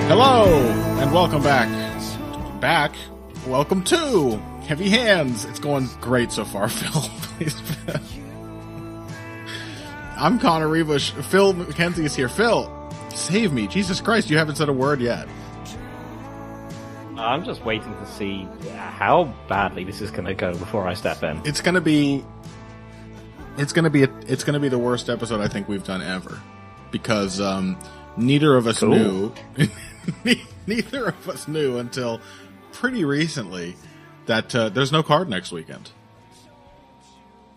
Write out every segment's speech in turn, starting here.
Hello, and welcome back. Welcome to Heavy Hands. It's going great so far, Phil. Please. I'm Connor Rebush. Phil McKenzie is here. Phil, save me. Jesus Christ, you haven't said a word yet. I'm just waiting to see how badly this is going to go before I step in. It's going to be the worst episode I think we've done ever, because neither of us knew. Neither of us knew until pretty recently that there's no card next weekend.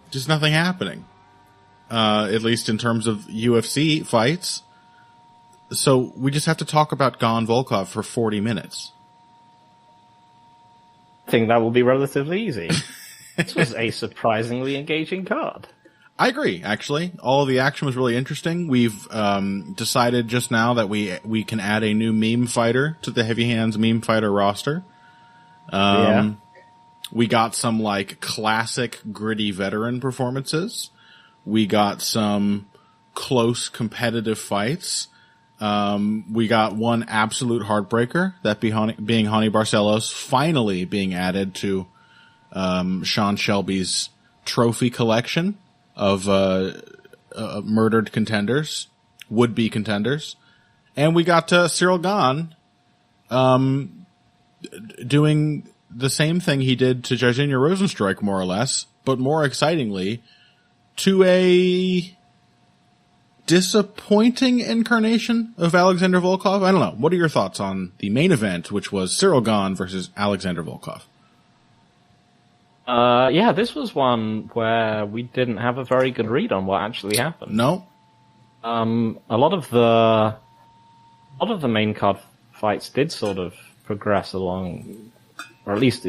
Just nothing happening, at least in terms of UFC fights. So we just have to talk about Gane Volkov for 40 minutes. I think that will be relatively easy. This was a surprisingly engaging card. I agree, actually. All of the action was really interesting. We've decided just now that we can add a new meme fighter to the Heavy Hands meme fighter roster. We got some, classic gritty veteran performances. We got some close competitive fights. We got one absolute heartbreaker, that being Hani Barcelos finally being added to Sean Shelby's trophy collection of murdered contenders, would-be contenders. And we got Ciryl Gane doing the same thing he did to Jairzinho Rozenstruik, more or less, but more excitingly, to a disappointing incarnation of Alexander Volkov. I don't know. What are your thoughts on the main event, which was Ciryl Gane versus Alexander Volkov? Yeah, this was one where we didn't have a very good read on what actually happened. No. A lot of the main card fights did sort of progress along, or at least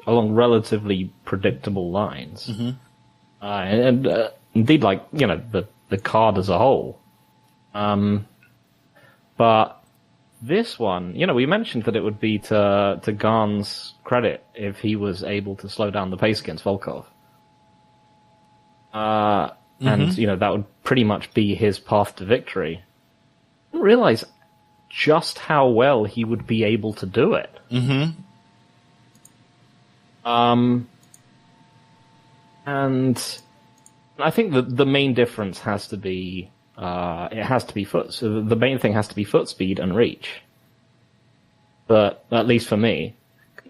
along relatively predictable lines. Mm-hmm. And indeed, the card as a whole. But this one, we mentioned that it would be to Gane's credit if he was able to slow down the pace against Volkov. And, that would pretty much be his path to victory. I didn't realize just how well he would be able to do it. Mm-hmm. And I think the main difference has to be it has to be foot. So the main thing has to be foot speed and reach. But at least for me,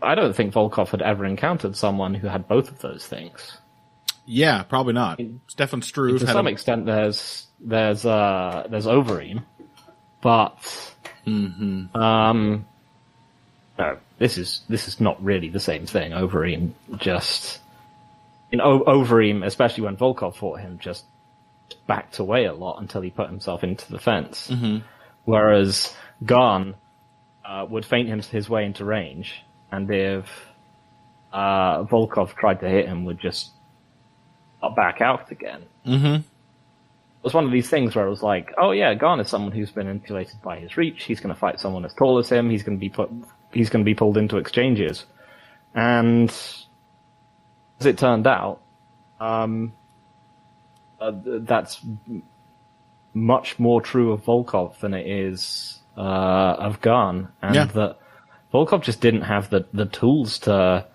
I don't think Volkov had ever encountered someone who had both of those things. Yeah, probably not. Stefan Struve to some extent, there's Overeem, but no, this is not really the same thing. Overeem just Overeem, especially when Volkov fought him, just backed away a lot until he put himself into the fence. Mm-hmm. Whereas Gane would feint his way into range, and if Volkov tried to hit him, would just back out again. Mm-hmm. It was one of these things where it was like, oh yeah, Gane is someone who's been insulated by his reach. He's going to fight someone as tall as him. He's going to be pulled into exchanges, and as it turned out, that's much more true of Volkov than it is of Gane, and that Volkov just didn't have the tools to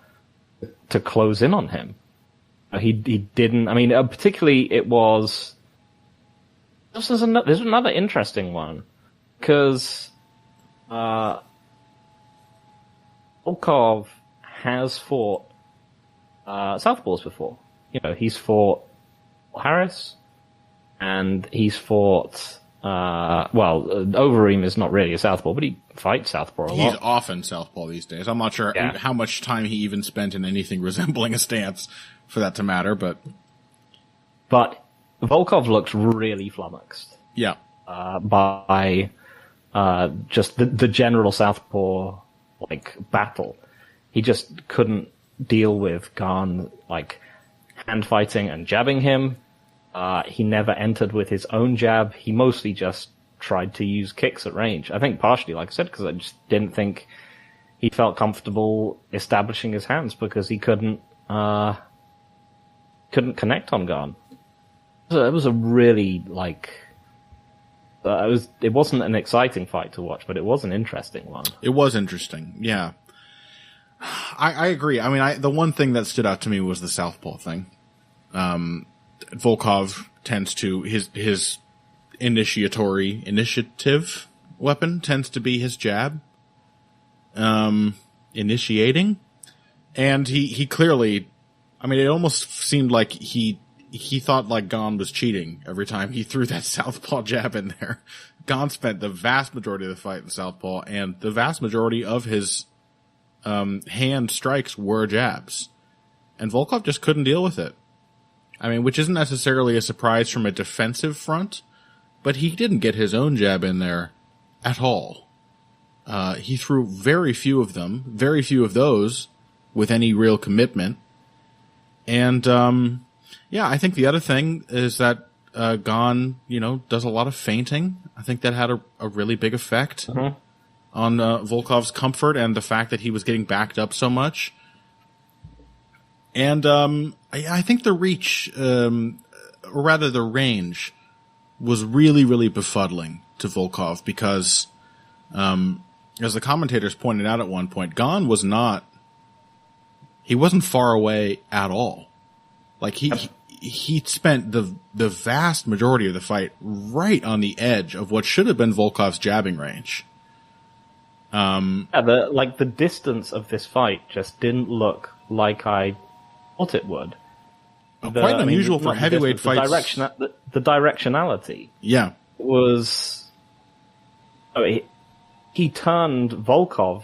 close in on him. He didn't. I mean, particularly it was. There's another interesting one because Volkov has fought southpaws before. He's fought Harris, and he's fought. Overeem is not really a southpaw, but he fights southpaw a lot. He's often southpaw these days. I'm not sure how much time he even spent in anything resembling a stance for that to matter, but Volkov looks really flummoxed. Yeah. By just the general southpaw battle. He just couldn't deal with Gane hand fighting and jabbing him. He never entered with his own jab. He mostly just tried to use kicks at range. I think partially, like I said, because I just didn't think he felt comfortable establishing his hands because he couldn't connect on Gane. It was a really It wasn't an exciting fight to watch, but it was an interesting one. It was interesting, yeah. I agree. I mean, the one thing that stood out to me was the southpaw thing. Volkov tends to, his initiative weapon tends to be his jab. Initiating. And he clearly, I mean, it almost seemed like he thought like Gane was cheating every time he threw that southpaw jab in there. Gane spent the vast majority of the fight in southpaw, and the vast majority of his hand strikes were jabs. And Volkov just couldn't deal with it. I mean, which isn't necessarily a surprise from a defensive front, but he didn't get his own jab in there at all. He threw very few of those with any real commitment. And, yeah, I think the other thing is that Gane, does a lot of feinting. I think that had a really big effect on Volkov's comfort and the fact that he was getting backed up so much. And I think the reach, or rather the range, was really, really befuddling to Volkov because, as the commentators pointed out at one point, Gane he wasn't far away at all. Like he spent the vast majority of the fight right on the edge of what should have been Volkov's jabbing range. The distance of this fight just didn't look like I thought it would. Quite unusual for heavyweight fights. The directionality. Yeah. Was... he turned Volkov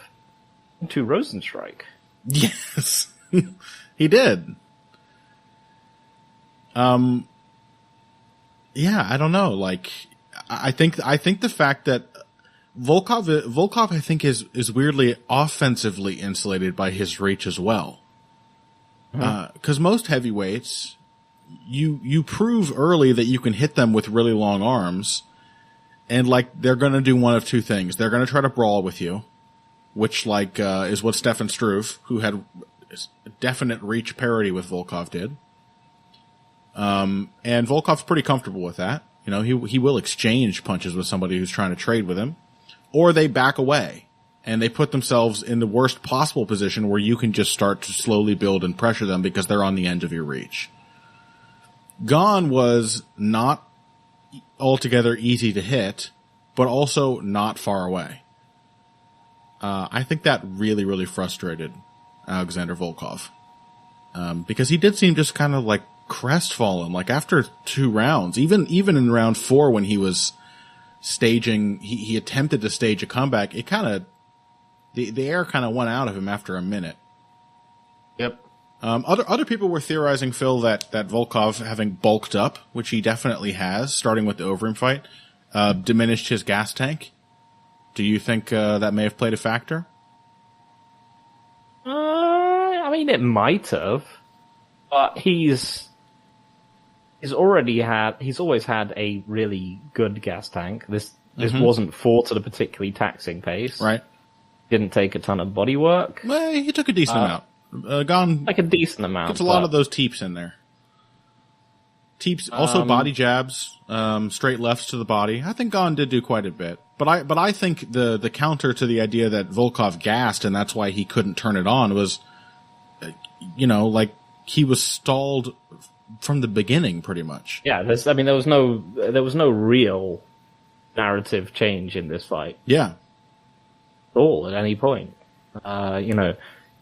into Rosenstrike. Yes. He did. Yeah, I don't know. Like, I think the fact that Volkov, I think is weirdly offensively insulated by his reach as well. Cause most heavyweights, you prove early that you can hit them with really long arms, and like, they're gonna do one of two things. They're gonna try to brawl with you, which is what Stefan Struve, who had definite reach parity with Volkov, did. And Volkov's pretty comfortable with that. He will exchange punches with somebody who's trying to trade with him. Or they back away, and they put themselves in the worst possible position where you can just start to slowly build and pressure them because they're on the edge of your reach. Gane was not altogether easy to hit, but also not far away. I think that really, really frustrated Alexander Volkov. Because he did seem just kind of like crestfallen, like after 2 rounds, even in round 4 when he was staging, he attempted to stage a comeback. It kind of, the air kind of went out of him after a minute. Yep. Other people were theorizing, Phil, that Volkov, having bulked up, which he definitely has, starting with the Overeem fight, diminished his gas tank. Do you think that may have played a factor? I mean, it might have, but he's always had a really good gas tank. This wasn't fought at a particularly taxing pace. Right. Didn't take a ton of body work. Well, he took a decent amount. Gane, like a decent amount. Gets a lot of those teeps in there. Teeps, also body jabs, straight lefts to the body. I think Gane did do quite a bit. But I think the counter to the idea that Volkov gassed and that's why he couldn't turn it on was, like he was stalled from the beginning pretty much. Yeah, there was no real narrative change in this fight. Yeah. At all, at any point.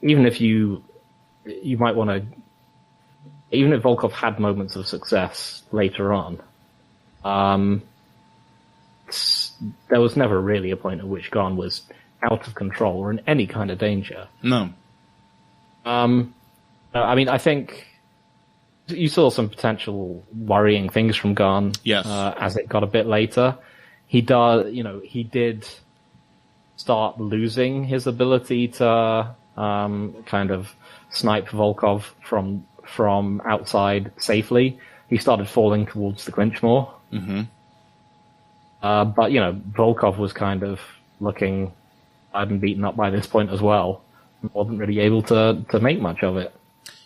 Even if you might want to, even if Volkov had moments of success later on, there was never really a point at which Gane was out of control or in any kind of danger. No. I think you saw some potential worrying things from Gane. Yes. As it got a bit later. He did start losing his ability to kind of snipe Volkov from outside safely. He started falling towards the clinch more. Mm-hmm. But Volkov was kind of looking tired and beaten up by this point as well. Wasn't really able to make much of it.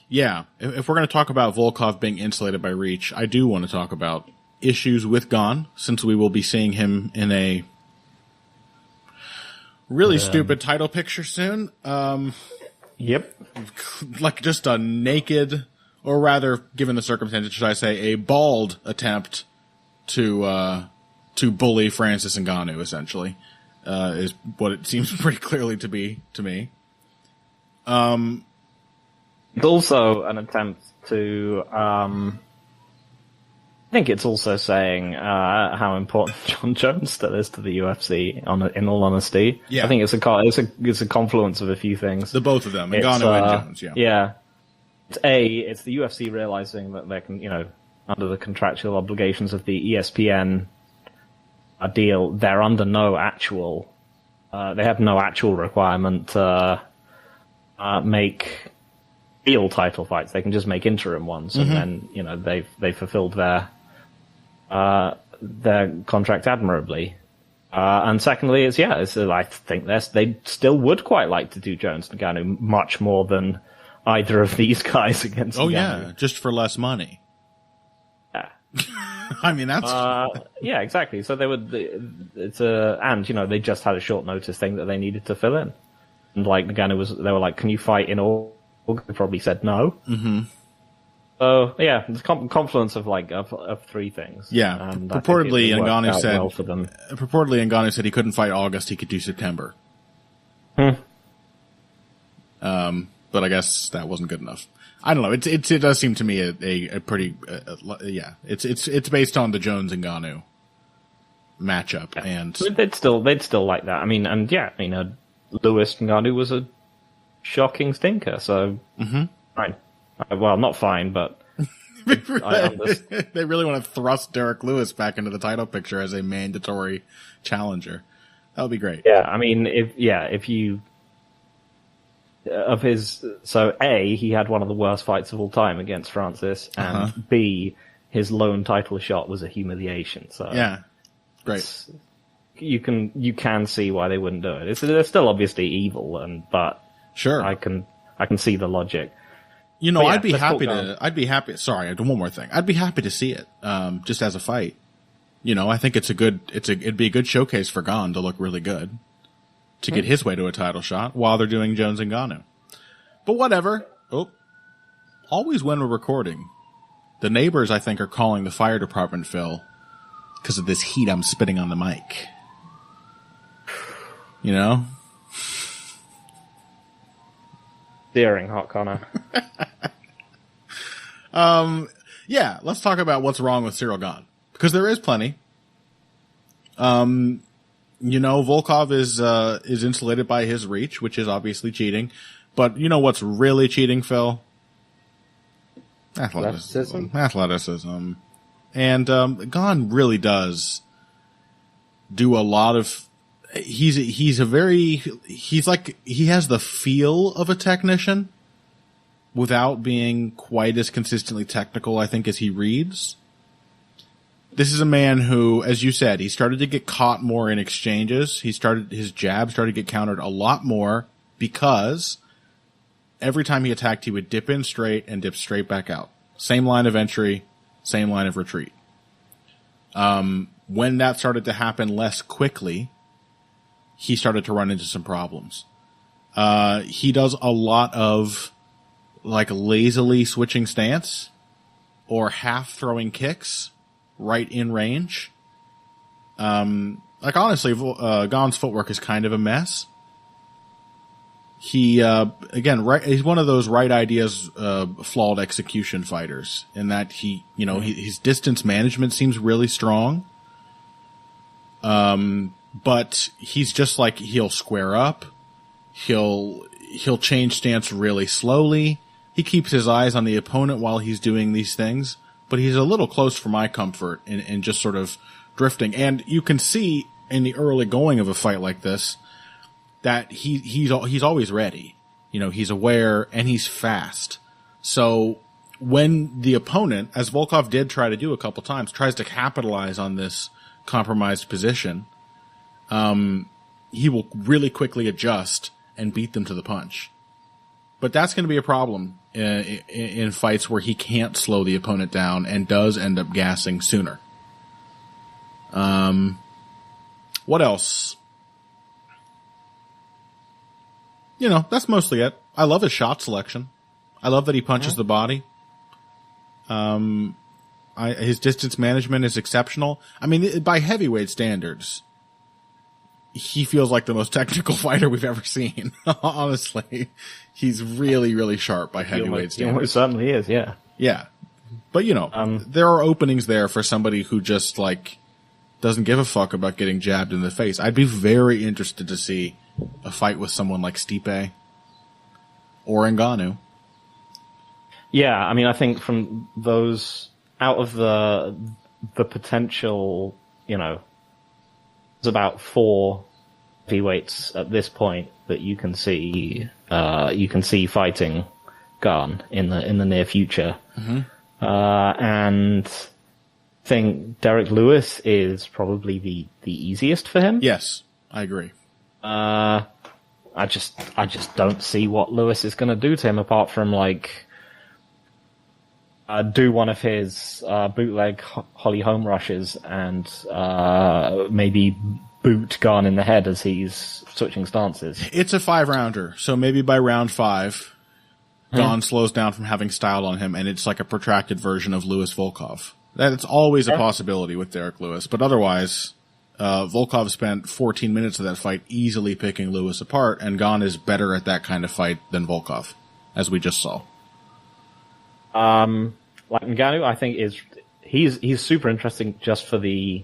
Yeah. If we're going to talk about Volkov being insulated by reach, I do want to talk about issues with Gane, since we will be seeing him in a really stupid title picture soon. Yep. Like just a naked, or rather, given the circumstances, should I say, a bald attempt to bully Francis Ngannou, essentially, is what it seems pretty clearly to be to me. It's also an attempt to, I think it's also saying how important John Jones still is to the UFC. In all honesty, yeah. I think it's a confluence of a few things. The both of them, Ngannou and Jones. Yeah. Yeah. It's the UFC realizing that they can, under the contractual obligations of the ESPN deal, they're under no actual, they have no actual requirement to make real title fights. They can just make interim ones, and then they've fulfilled their contract admirably. And secondly, I think they still would quite like to do Jones and Ngannou much more than either of these guys against Ngannou. Yeah, just for less money. Yeah. I mean, that's... yeah, exactly. So they would, they just had a short notice thing that they needed to fill in. And like Ngannou they were like, can you fight in all? They probably said no. Mm-hmm. So yeah, it's a confluence of three things. Yeah, and purportedly Ngannou said, well for them. Purportedly Ngannou said he couldn't fight August, he could do September. But I guess that wasn't good enough. I don't know. It does seem to me a pretty It's based on the Jones and Ngannou matchup, and they'd still like that. I mean, Lewis Ngannou was a shocking stinker. So fine. Well, not fine, but they really want to thrust Derek Lewis back into the title picture as a mandatory challenger. That would be great. Yeah, I mean, if you. So A, he had one of the worst fights of all time against Francis, and B, his lone title shot was a humiliation. So yeah, great. You can see why they wouldn't do it. They're still obviously evil, but sure, I can see the logic. I'd be happy. Sorry, I do one more thing. I'd be happy to see it, just as a fight. I think it'd be a good showcase for Gane to look really good, to get his way to a title shot while they're doing Jones and Ngannou. But whatever. Always when we're recording, the neighbors, I think, are calling the fire department, Phil, because of this heat I'm spitting on the mic. Searing hot, Connor. Yeah, let's talk about what's wrong with Ciryl Gane, because there is plenty. Volkov is insulated by his reach, which is obviously cheating. But you know what's really cheating, Phil? Athleticism. And Gane really does do a lot of. He has the feel of a technician without being quite as consistently technical, I think, as he reads. This is a man who, as you said, he started to get caught more in exchanges. His jab started to get countered a lot more because every time he attacked, he would dip in straight and dip straight back out. Same line of entry, same line of retreat. When that started to happen less quickly, he started to run into some problems. He does a lot of lazily switching stance or half throwing kicks right in range. Honestly, Gane's footwork is kind of a mess. He, he's one of those right ideas, flawed execution fighters in that his distance management seems really strong. But he's just he'll square up. He'll change stance really slowly. He keeps his eyes on the opponent while he's doing these things, but he's a little close for my comfort in just sort of drifting. And you can see in the early going of a fight like this that he's always ready. He's aware and he's fast. So when the opponent, as Volkov did try to do a couple times, tries to capitalize on this compromised position, he will really quickly adjust and beat them to the punch. But that's going to be a problem in fights where he can't slow the opponent down and does end up gassing sooner. What else? That's mostly it. I love his shot selection. I love that he punches the body. His distance management is exceptional. I mean, by heavyweight standards, he feels like the most technical fighter we've ever seen. Honestly, he's really, really sharp by heavyweight standards. He certainly is, yeah. Yeah. But, there are openings there for somebody who just, doesn't give a fuck about getting jabbed in the face. I'd be very interested to see a fight with someone like Stipe or Ngannou. Yeah, I mean, I think from those, out of the potential, there's about 4 heavyweights at this point that you can see fighting Gane in the near future. Mm-hmm. And I think Derek Lewis is probably the easiest for him. Yes, I agree. I just don't see what Lewis is going to do to him apart from do one of his bootleg Holly home rushes and maybe boot Gane in the head as he's switching stances. It's a 5-rounder, so maybe by round 5, Gane slows down from having style on him, and it's like a protracted version of Lewis Volkov. That's always a possibility with Derek Lewis, but otherwise, Volkov spent 14 minutes of that fight easily picking Lewis apart, and Gane is better at that kind of fight than Volkov, as we just saw. Like Ngannou, I think he's super interesting just for the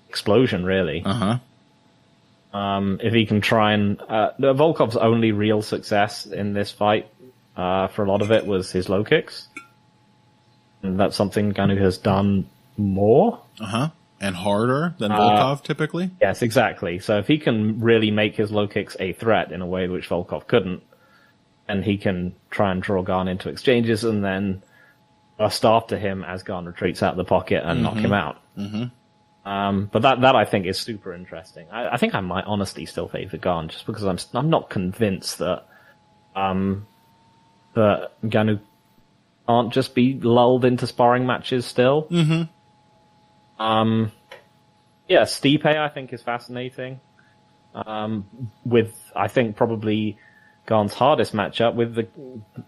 explosion, really. If he can try and Volkov's only real success in this fight, for a lot of it, was his low kicks, and that's something Ngannou has done more. And harder than Volkov typically. Yes, exactly. So if he can really make his low kicks a threat in a way which Volkov couldn't, and he can try and draw Gane into exchanges and then burst after him as Gane retreats out of the pocket and knock him out. But that I think is super interesting. I think I might honestly still favour Gane just because I'm not convinced that Ngannou can't just be lulled into sparring matches still. Yeah, Stipe I think is fascinating. With I think probably Gane's hardest matchup, with the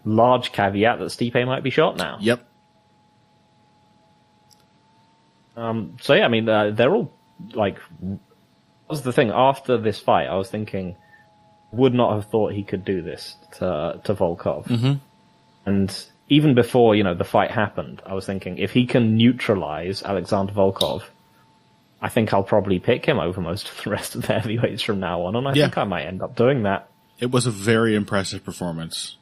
large caveat that Stipe might be shot now. Yep. So yeah, I mean, they're all that was the thing. After this fight, I was thinking, would not have thought he could do this to Volkov. And even before, the fight happened, I was thinking, if he can neutralize Alexander Volkov, I think I'll probably pick him over most of the rest of the heavyweights from now on, and I think I might end up doing that. It was a very impressive performance.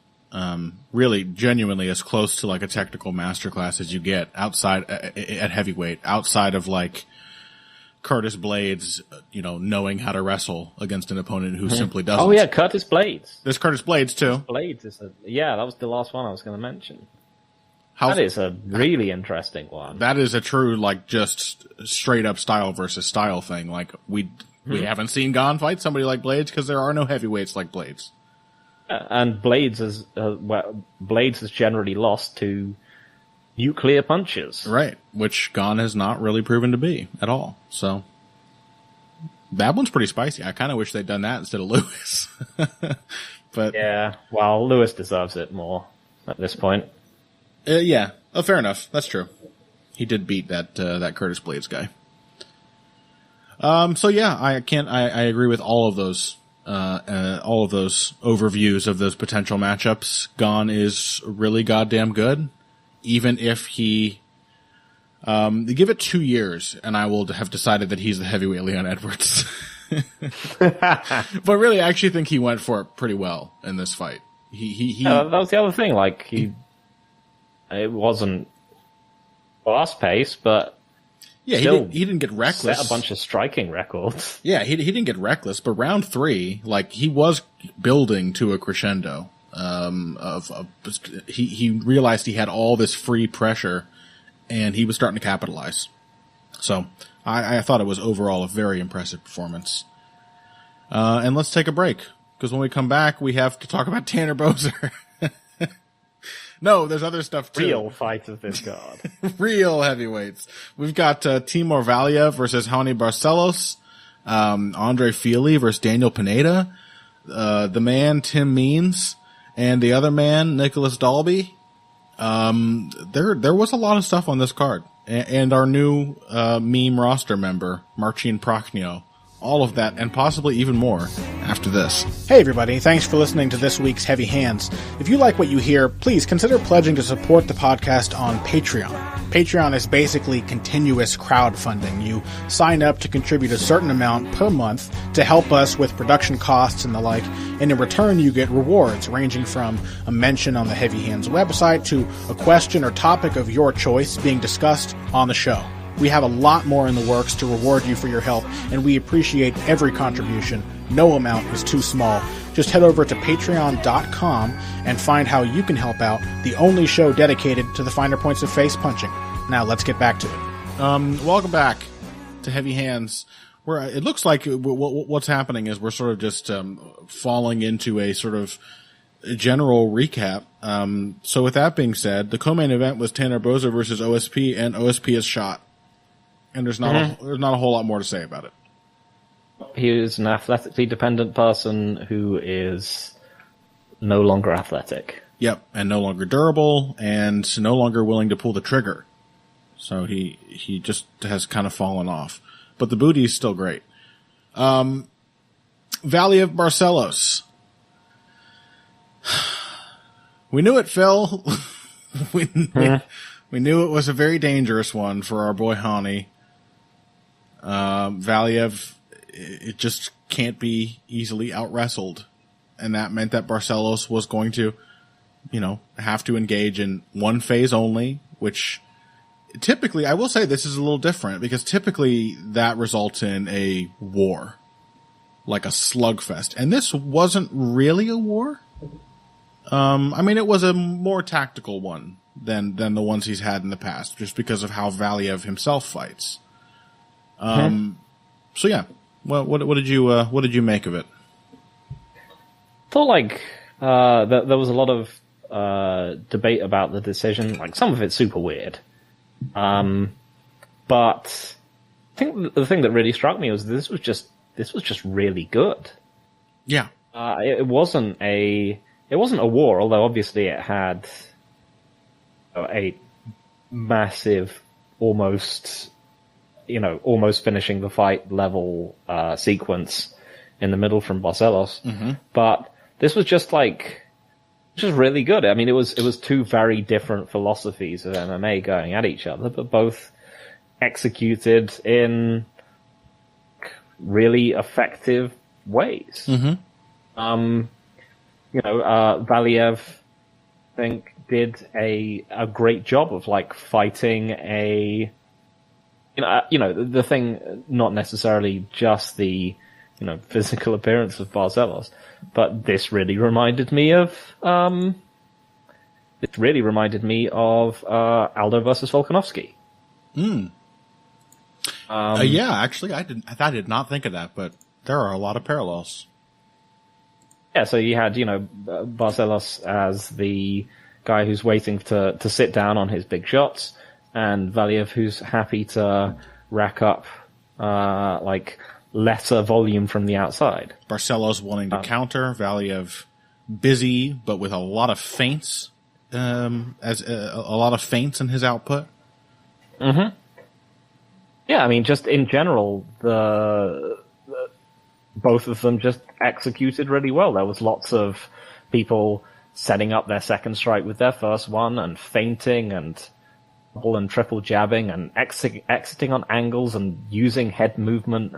Really, genuinely as close to a technical masterclass as you get outside at heavyweight, outside of Curtis Blades, knowing how to wrestle against an opponent who simply doesn't. Oh yeah, Curtis Blades. There's Curtis Blades too. Blades is that was the last one I was going to mention. That is a really interesting one. That is a true just straight up style versus style thing. We haven't seen Gane fight somebody like Blades because there are no heavyweights like Blades. And Blades has generally lost to nuclear punches. Right, which Gane has not really proven to be at all. So that one's pretty spicy. I kind of wish they'd done that instead of Lewis. But yeah, well, Lewis deserves it more at this point. Yeah, fair enough. That's true. He did beat that Curtis Blades guy. So yeah, I agree with all of those overviews of those potential matchups. Gane is really goddamn good. Even if he, give it 2 years and I will have decided that he's the heavyweight Leon Edwards. But really, I actually think he went for it pretty well in this fight. That was the other thing. It wasn't fast paced, but yeah, he didn't get reckless. Set a bunch of striking records. Yeah, he didn't get reckless, but round 3, he was building to a crescendo. He realized he had all this free pressure, and he was starting to capitalize. So I thought it was overall a very impressive performance. And let's take a break, because when we come back, we have to talk about Tanner Boser. No, there's other stuff too. Real fight of this card. Real heavyweights. We've got Timur Valiev versus Raoni Barcelos, Andre Fili versus Daniel Pineda, the man Tim Means, and the other man Nicholas Dalby. There was a lot of stuff on this card, and our new meme roster member Marcin Prachnio. All of that, and possibly even more, after this. Hey everybody, thanks for listening to this week's Heavy Hands. If you like what you hear, please consider pledging to support the podcast on Patreon. Patreon is basically continuous crowdfunding. You sign up to contribute a certain amount per month to help us with production costs and the like, and in return you get rewards ranging from a mention on the Heavy Hands website to a question or topic of your choice being discussed on the show. We have a lot more in the works to reward you for your help, and we appreciate every contribution. No amount is too small. Just head over to patreon.com and find how you can help out, the only show dedicated to the finer points of face punching. Now let's get back to it. Welcome back to Heavy Hands. Where it looks like what's happening is we're sort of just falling into a sort of general recap. So with that being said, the co-main event was Tanner Boser versus OSP, and OSP is shot. And there's not a whole lot more to say about it. He is an athletically dependent person who is no longer athletic. Yep, and no longer durable, and no longer willing to pull the trigger. So he just has kind of fallen off. But the booty is still great. Valiev Barcelos. We knew it, Phil. we knew it was a very dangerous one for our boy Hani. Valiev, it just can't be easily out-wrestled. And that meant that Barcelos was going to, have to engage in one phase only, which typically, I will say this is a little different, because typically that results in a war. Like a slugfest. And this wasn't really a war. It was a more tactical one than the ones he's had in the past, just because of how Valiev himself fights. So yeah, what did you make of it? I thought there was a lot of debate about the decision. Like, some of it's super weird, but I think the thing that really struck me was this was just really good. Yeah, it wasn't a war, although obviously it had a massive, almost finishing the fight level sequence in the middle from Barcelos. Mm-hmm. But this was just really good. I mean, it was two very different philosophies of MMA going at each other, but both executed in really effective ways. Mm-hmm. Valiev, I think, did a great job of fighting the thing, not necessarily just the physical appearance of Barcelos, but this really reminded me of Aldo versus Volkanovski. Yeah, actually, I did not think of that, but there are a lot of parallels. Yeah, so you had, Barcelos as the guy who's waiting to sit down on his big shots, and Valiev who's happy to rack up, lesser volume from the outside. Barcelos wanting to counter, Valiev busy, but with a lot of feints, a lot of feints in his output. Mm-hmm. Yeah, I mean, just in general, both of them just executed really well. There was lots of people setting up their second strike with their first one, and feinting and double and triple jabbing and exiting on angles and using head movement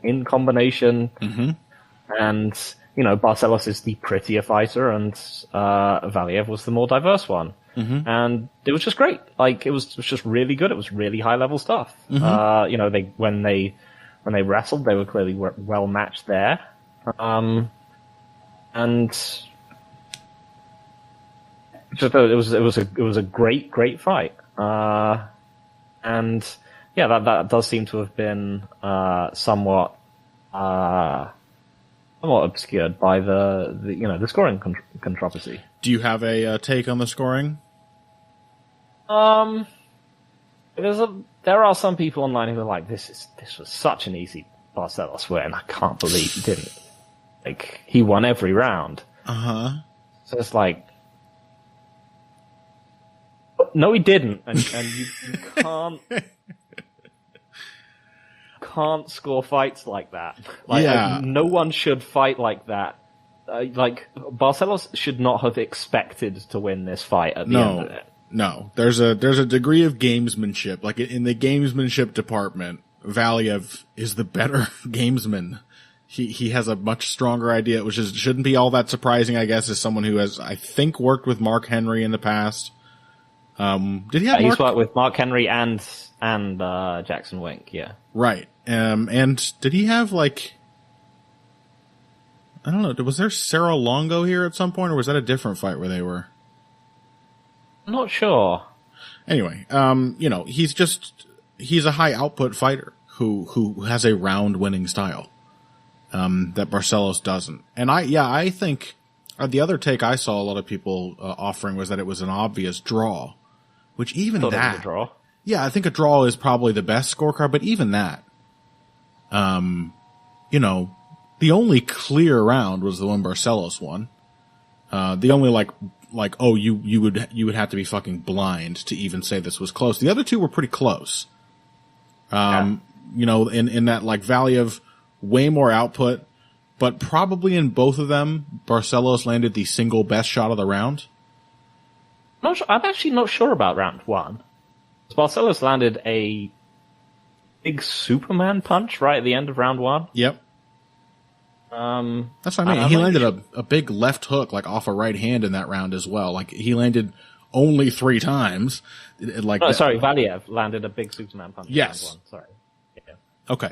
in combination. Mm-hmm. And, Barcelos is the prettier fighter, and Valiev was the more diverse one. Mm-hmm. And it was just great. It was just really good. It was really high level stuff. Mm-hmm. When they wrestled, they were clearly well matched there. And just, it was a great fight. And yeah, that does seem to have been somewhat somewhat obscured by the scoring controversy. Do you have a take on the scoring? There are some people online who are like, this was such an easy Barcelos win. I can't believe he didn't. Like, he won every round. Uh-huh. So it's like, no, he didn't, and you can't score fights like that. Like, no one should fight like that. Barcelos should not have expected to win this fight at the end of it. No, there's a degree of gamesmanship. Like, in the gamesmanship department, Valiev is the better gamesman. He has a much stronger idea, which shouldn't be all that surprising, I guess, as someone who has, I think, worked with Mark Henry in the past. Did he have He's worked with Mark Henry and Jackson Wink, yeah. Right. And did he have, like, I don't know, was there Ciryl Longo here at some point, or was that a different fight where they were? I'm not sure. Anyway, he's a high output fighter who has a round winning style. That Barcelos doesn't. And I think the other take I saw a lot of people offering was that it was an obvious draw, which even that. It was a draw. Yeah, I think a draw is probably the best scorecard, but even that, the only clear round was the one Barcelos won. The only you would have to be fucking blind to even say this was close. The other two were pretty close. In that, like, Valiev, way more output, but probably in both of them, Barcelos landed the single best shot of the round. I'm actually not sure about round one. Barcelos landed a big Superman punch right at the end of round one. Yep. That's what I mean. He landed a big left hook, like, off a right hand in that round as well. Like, he landed only 3 times. Valiev landed a big Superman punch. Yes. In round one. Sorry. Okay.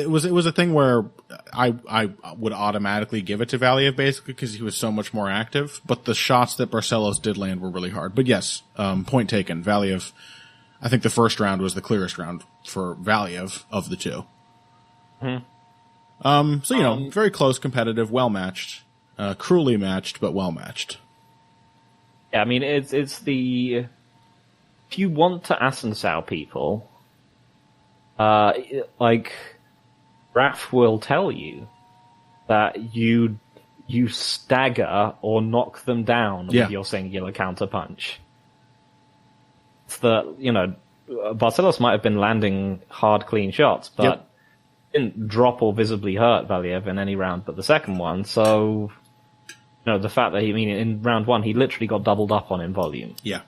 It was a thing where I would automatically give it to Valiev basically because he was so much more active, but the shots that Barcelos did land were really hard. But yes, point taken. Valiev, I think the first round was the clearest round for Valiev of the two. Mm-hmm. Very close, competitive, well matched, cruelly matched, but well matched. Yeah, I mean, it's if you want to Asensau people, Raf will tell you that you stagger or knock them down with your singular counterpunch. It's Barcelos might have been landing hard, clean shots, but didn't drop or visibly hurt Valiev in any round but the second one. So, the fact that in round one he literally got doubled up on in volume. Yeah.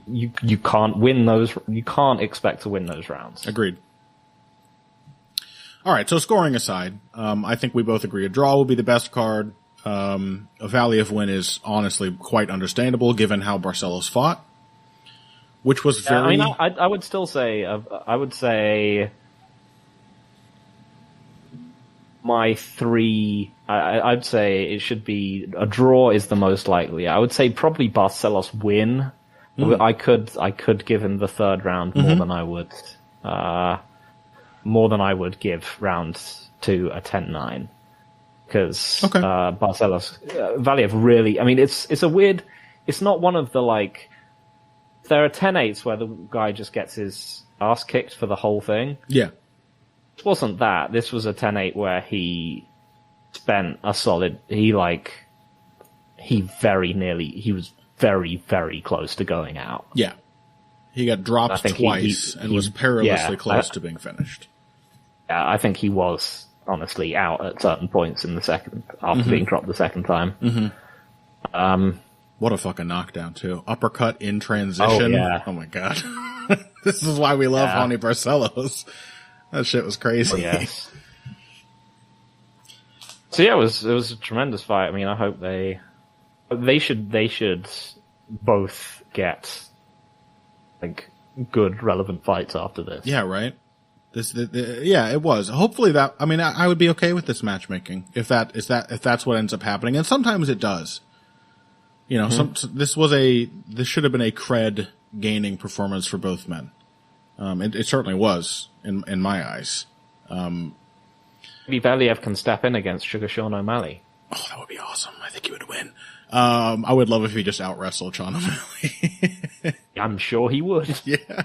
You can't win those. You can't expect to win those rounds. Agreed. All right. So scoring aside, I think we both agree a draw will be the best card. A Valiev win is honestly quite understandable given how Barcelos fought, which was very. I would still say. I would say my 3. I'd say it should be a draw is the most likely. I would say probably Barcelos win. I could give him the third round more than I would give round 2 a 10-9 because Barcelos Valiev really. I mean, it's a weird. It's not one of the there are 10-8s where the guy just gets his ass kicked for the whole thing. Yeah, this wasn't that. This was a 10-8 where he spent a solid. He was very, very close to going out. Yeah. He got dropped twice and was perilously close to being finished. Yeah, I think he was honestly out at certain points in the second, after being dropped the second time. Mm-hmm. What a fucking knockdown, too. Uppercut in transition. Oh, yeah. Oh my god. This is why we love Honey Barcelos. That shit was crazy. Oh, yes. So yeah, it was a tremendous fight. I mean, I hope they should both get good relevant fights after this. Yeah, right. It was. Hopefully that. I mean, I would be okay with this matchmaking if that's what ends up happening, and sometimes it does. This should have been a cred gaining performance for both men. It certainly was in my eyes. Maybe Valiev can step in against Sugar Sean O'Malley. Oh, that would be awesome. I think he would win. I would love if he just out-wrestled Sean O'Malley. I'm sure he would. Yeah.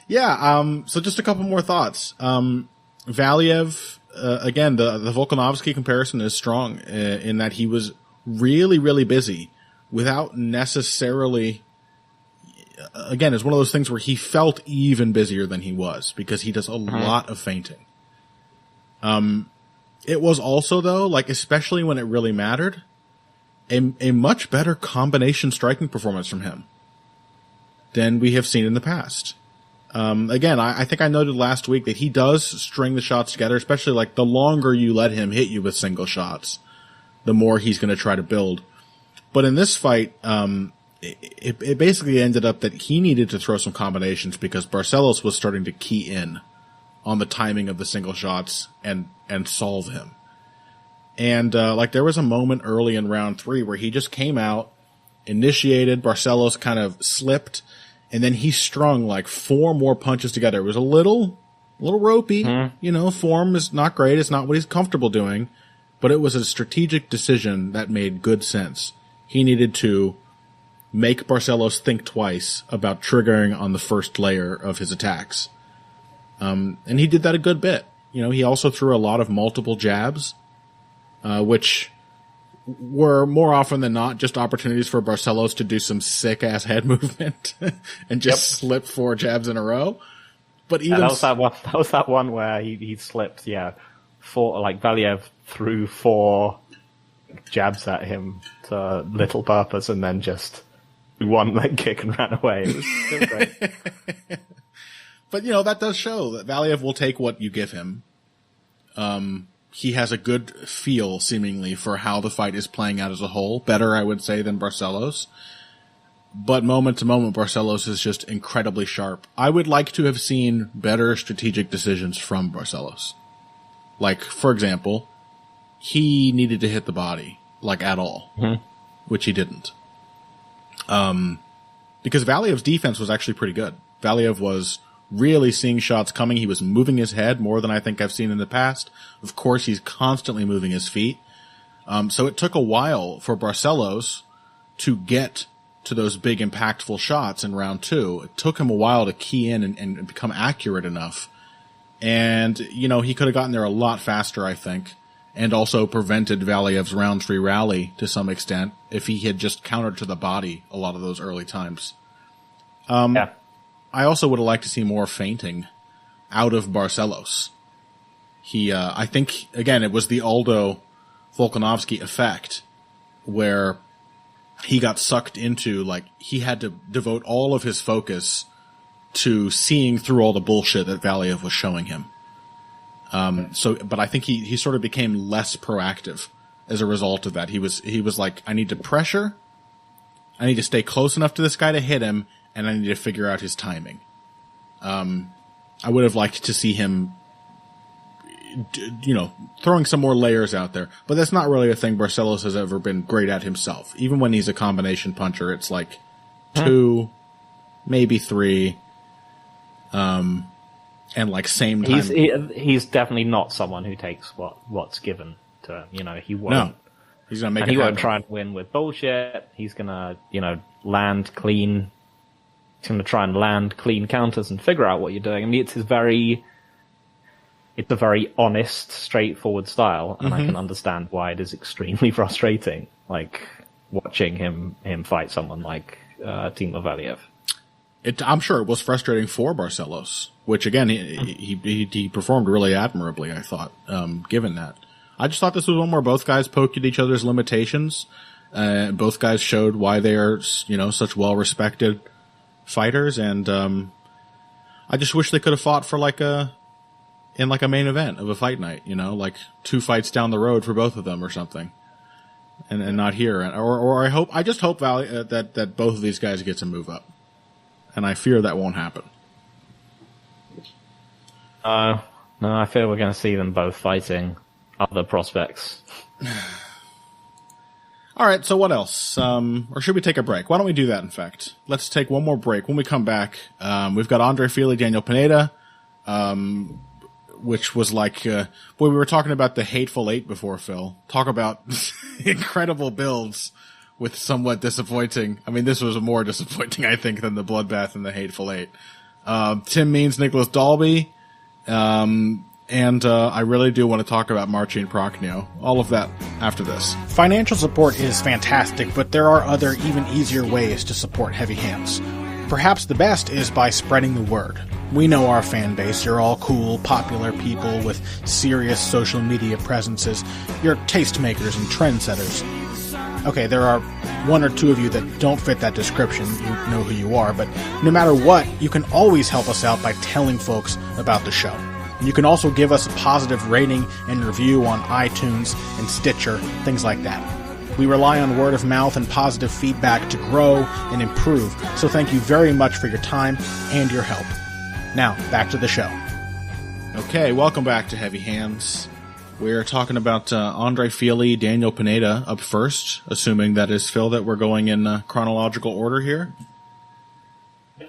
Yeah, so just a couple more thoughts. Valiev, again, the Volkanovski comparison is strong in that he was really, really busy without necessarily, again, it's one of those things where he felt even busier than he was because he does a lot of feinting. It was also, though, like, especially when it really mattered, a much better combination striking performance from him than we have seen in the past. Again, I think I noted last week that he does string the shots together, especially like the longer you let him hit you with single shots, the more he's going to try to build. But in this fight, it basically ended up that he needed to throw some combinations because Barcelos was starting to key in on the timing of the single shots and solve him. And, like there was a moment early in round 3 where he just came out, initiated, Barcelos kind of slipped, and then he strung like 4 more punches together. It was a little ropey. You know, form is not great. It's not what he's comfortable doing, but it was a strategic decision that made good sense. He needed to make Barcelos think twice about triggering on the first layer of his attacks. And he did that a good bit. You know, he also threw a lot of multiple jabs, which were more often than not just opportunities for Barcelos to do some sick-ass head movement and just slip 4 jabs in a row. But even that was that one where he slipped, 4, like Valiev threw 4 jabs at him to little purpose and then just one leg kick and ran away. It was great. But, you know, that does show that Valiev will take what you give him. He has a good feel, seemingly, for how the fight is playing out as a whole. Better, I would say, than Barcelos. But moment to moment, Barcelos is just incredibly sharp. I would like to have seen better strategic decisions from Barcelos. Like, for example, he needed to hit the body, like, at all. Which he didn't. Because Valiev's defense was actually pretty good. Valiev was really seeing shots coming. He was moving his head more than I think I've seen in the past. Of course, he's constantly moving his feet. So it took a while for Barcelos to get to those big impactful shots in round 2. It took him a while to key in and become accurate enough. And, you know, he could have gotten there a lot faster, I think, and also prevented Valiev's round 3 rally to some extent if he had just countered to the body a lot of those early times. I also would have liked to see more feinting out of Barcelos. I think, again, it was the Aldo Volkanovski effect where he got sucked into, like, he had to devote all of his focus to seeing through all the bullshit that Valiev was showing him. But I think he sort of became less proactive as a result of that. He was like, I need to pressure, I need to stay close enough to this guy to hit him, and I need to figure out his timing. I would have liked to see him, throwing some more layers out there. But that's not really a thing Barcelos has ever been great at himself. Even when he's a combination puncher, it's like 2, maybe 3, and like same time. He's definitely not someone who takes what's given to him. You know, he won't. No. He's gonna make and it he happen. won't try and win with bullshit. He's gonna, land clean. He's gonna try and land clean counters and figure out what you're doing. I mean, it's a very honest, straightforward style, and I can understand why it is extremely frustrating, like watching him fight someone like Timo Valiev. I'm sure it was frustrating for Barcelos, which again he performed really admirably. I thought, given that. I just thought this was one where both guys poked at each other's limitations. Both guys showed why they are, such well-respected fighters, and I just wish they could have fought for in a main event of a fight night, like 2 fights down the road for both of them or something, and not here. Or I just hope that both of these guys get to move up, and I fear that won't happen. No, I fear we're going to see them both fighting other prospects. All right, so what else? Or should we take a break? Why don't we do that, in fact? Let's take one more break. When we come back, we've got Andre Fili, Daniel Pineda. which was like, we were talking about the Hateful Eight before, Phil. Talk about incredible builds with somewhat disappointing. I mean, this was more disappointing, I think, than the Bloodbath and the Hateful Eight. Tim Means, Nicholas Dalby, and I really do want to talk about Marcin Prochnio. All of that after this. Financial support is fantastic, but there are other, even easier ways to support Heavy Hands. Perhaps the best is by spreading the word. We know our fan base. You're all cool, popular people with serious social media presences. You're tastemakers and trendsetters. Okay, there are one or two of you that don't fit that description. You know who you are, but no matter what, you can always help us out by telling folks about the show. You can also give us a positive rating and review on iTunes and Stitcher, things like that. We rely on word of mouth and positive feedback to grow and improve, so thank you very much for your time and your help. Now, back to the show. Okay, welcome back to Heavy Hands. We're talking about Andre Fili, Daniel Pineda up first, assuming that is, Phil, that we're going in chronological order here.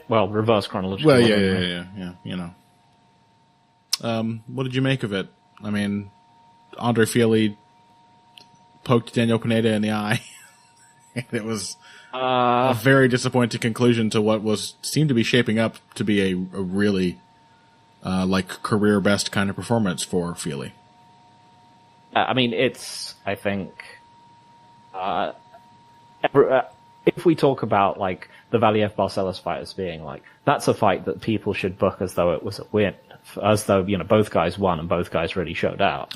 Well, reverse chronological order. Yeah, you know. What did you make of it? I mean, Andre Fili poked Daniel Pineda in the eye. And it was a very disappointing conclusion to what seemed to be shaping up to be a really career best kind of performance for Fili. I mean, I think, if we talk about, like, the Valiev-Barcelos fight as being, like, that's a fight that people should book as though it was a win, as though, you know, both guys won and both guys really showed out.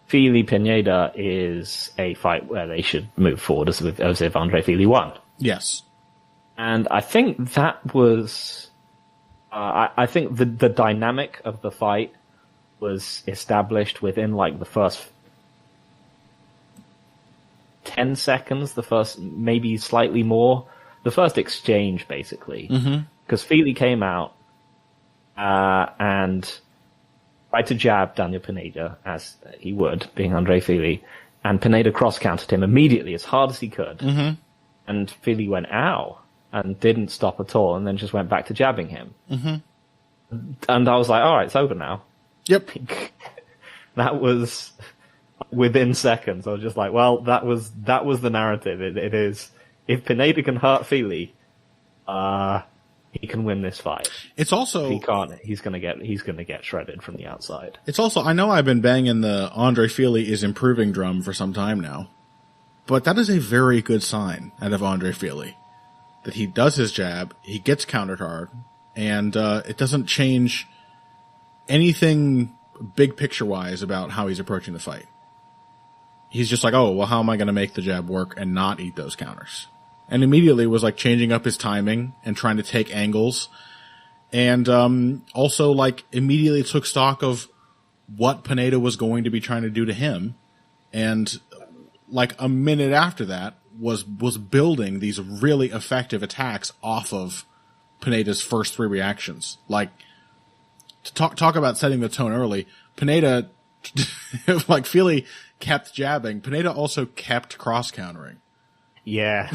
Fili Pineda is a fight where they should move forward as if Andre Fili won. Yes. And I think that was, I think the dynamic of the fight was established within, like, the first 10 seconds, the first, maybe slightly more, the first exchange, basically. Because Fili came out and tried to jab Daniel Pineda, as he would, being Andre Fili, and Pineda cross-countered him immediately, as hard as he could. And Fili went, ow, and didn't stop at all, and then just went back to jabbing him. And I was like, all right, it's over now. Yep. That was within seconds. I was just like, well, that was the narrative. It is, if Pineda can hurt Fili, he can win this fight. It's also, if he can't, he's gonna get shredded from the outside. It's also, I know I've been banging the Andre Fili is improving drum for some time now, but that is a very good sign out of Andre Fili, that he does his jab, he gets countered hard, and it doesn't change anything big picture wise about how he's approaching the fight. He's just like, oh, well, how am I going to make the jab work and not eat those counters? And immediately was like changing up his timing and trying to take angles. And also like immediately took stock of what Pineda was going to be trying to do to him. And like a minute after that was building these really effective attacks off of Pineda's first three reactions. Like, to talk about setting the tone early, Pineda, like Fili kept jabbing, Pineda also kept cross-countering. Yeah.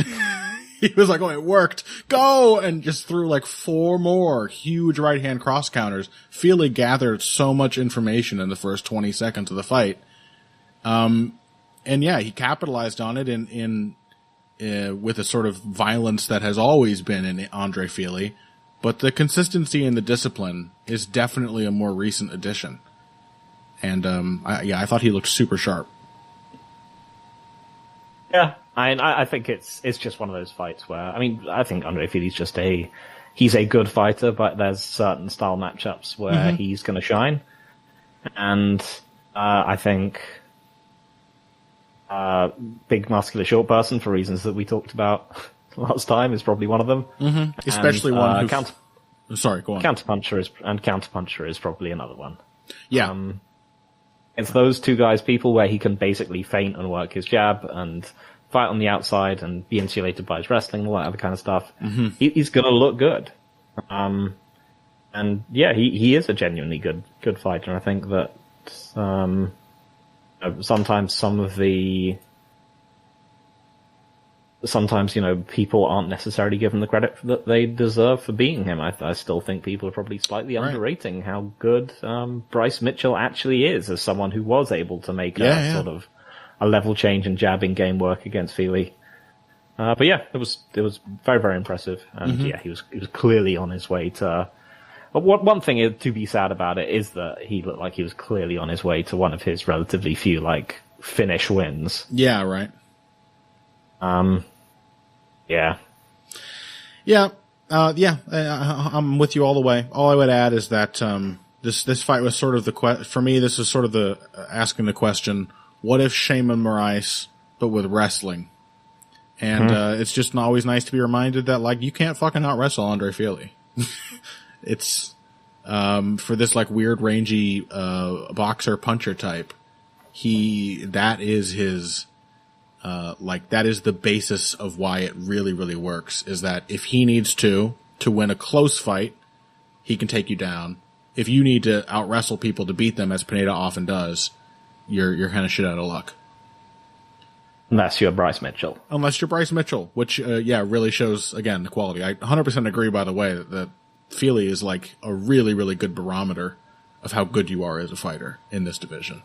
He was like, oh, it worked. Go! And just threw like 4 more huge right-hand cross-counters. Fili gathered so much information in the first 20 seconds of the fight. And yeah, he capitalized on it in with a sort of violence that has always been in Andre Fili. But the consistency and the discipline is definitely a more recent addition. And, I thought he looked super sharp. Yeah, I think it's just one of those fights where, I mean, I think Andre Fili's just he's a good fighter, but there's certain style matchups where he's going to shine. And, I think, big muscular short person, for reasons that we talked about last time, is probably one of them. Especially one who... Sorry, go on. Counterpuncher is probably another one. Yeah. It's those two guys, people where he can basically feint and work his jab and fight on the outside and be insulated by his wrestling and all that other kind of stuff. He's gonna look good. And yeah, he is a genuinely good fighter. And I think that, sometimes some of the sometimes, people aren't necessarily given the credit that they deserve for beating him. I still think people are probably slightly underrating how good Bryce Mitchell actually is as someone who was able to make sort of a level change in jabbing game work against Fili. But yeah, it was very, very impressive. And he was clearly on his way to... One thing to be sad about it is that he looked like he was clearly on his way to one of his relatively few, finish wins. Yeah, right. Yeah. Yeah. I'm with you all the way. All I would add is that, this fight was sort of for me, this is sort of the, asking the question, what if Shaman Moraes, but with wrestling? And, it's just always nice to be reminded that, you can't fucking out-wrestle Andre Fili. It's, for this, weird, rangy, boxer puncher type, that is his, that is the basis of why it really, really works, is that if he needs to win a close fight, he can take you down. If you need to out-wrestle people to beat them, as Pineda often does, you're kind of shit out of luck. Unless you're Bryce Mitchell. Which, really shows, again, the quality. I 100% agree, by the way, that Fili is a really, really good barometer of how good you are as a fighter in this division.